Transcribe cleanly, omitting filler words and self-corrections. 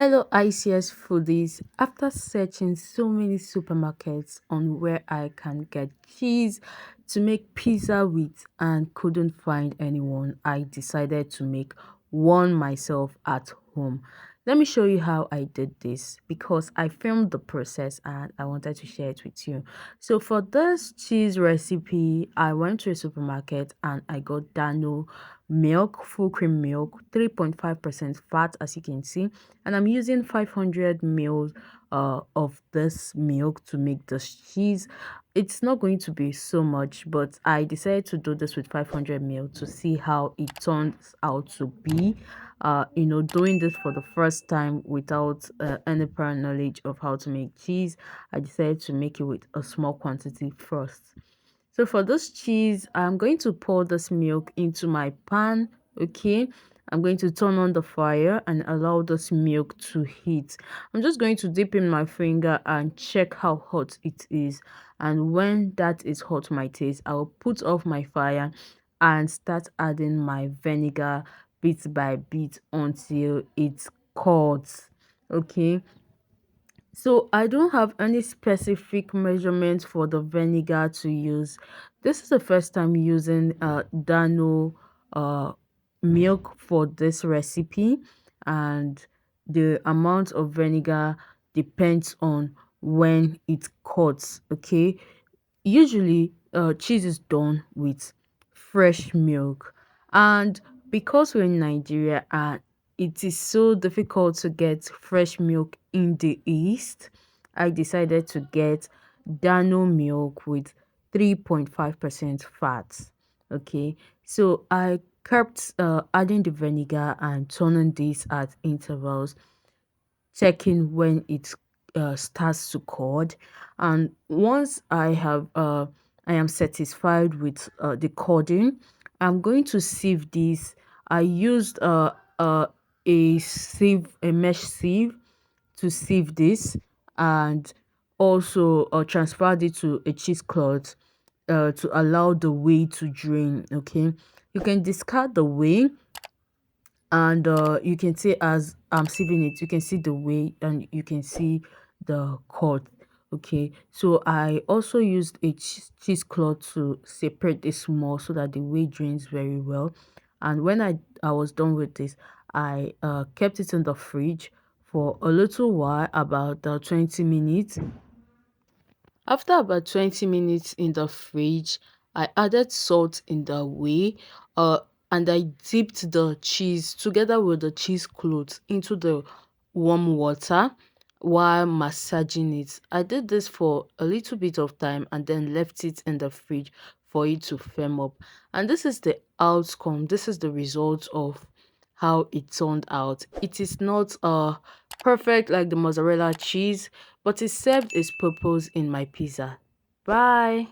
Hello, ICS foodies. After searching so many supermarkets on where I can get cheese to make pizza with and couldn't find anyone, I decided to make one myself at home. Let me show you how I did this because I filmed the process and I wanted to share it with you. So for this cheese recipe, I went to a supermarket and I got Dano milk, full cream milk, 3.5% fat as you can see, and I'm using 500 ml of this milk to make this cheese. It's not going to be so much, but I decided to do this with 500 ml to see how it turns out to be. Doing this for the first time without any prior knowledge of how to make cheese, I decided to make it with a small quantity first. So for this cheese, I'm going to pour this milk into my pan, okay? I'm going to turn on the fire and allow this milk to heat. I'm just going to dip in my finger and check how hot it is. And when that is hot my taste, I'll put off my fire and start adding my vinegar bit by bit until it curdles, okay? So I don't have any specific measurement for the vinegar to use. This is the first time using Dano uh, milk for this recipe, and the amount of vinegar depends on when it cuts. Okay, usually cheese is done with fresh milk, and because we're in Nigeria and it is so difficult to get fresh milk in the east, I decided to get Dano milk with 3.5% fat. Okay, so I kept adding the vinegar and turning this at intervals, checking when it starts to curdle. And once I am satisfied with the curding, I'm going to sieve this. I used a mesh sieve to sieve this, and also transferred it to a cheesecloth to allow the whey to drain. Okay, you can discard the whey, and you can see as I'm sieving it, you can see the way and you can see the cut. Okay, so I also used a cheesecloth to separate this more so that the whey drains very well. And when I was done with this, I kept it in the fridge for a little while, about 20 minutes. After about 20 minutes in the fridge, I added salt in the whey, uh, and I dipped the cheese together with the cheesecloth into the warm water while massaging it. I did this for a little bit of time and then left it in the fridge for it to firm up. And this is the outcome. This is the result of how it turned out. It is not perfect like the mozzarella cheese, but it served its purpose in my pizza. Bye.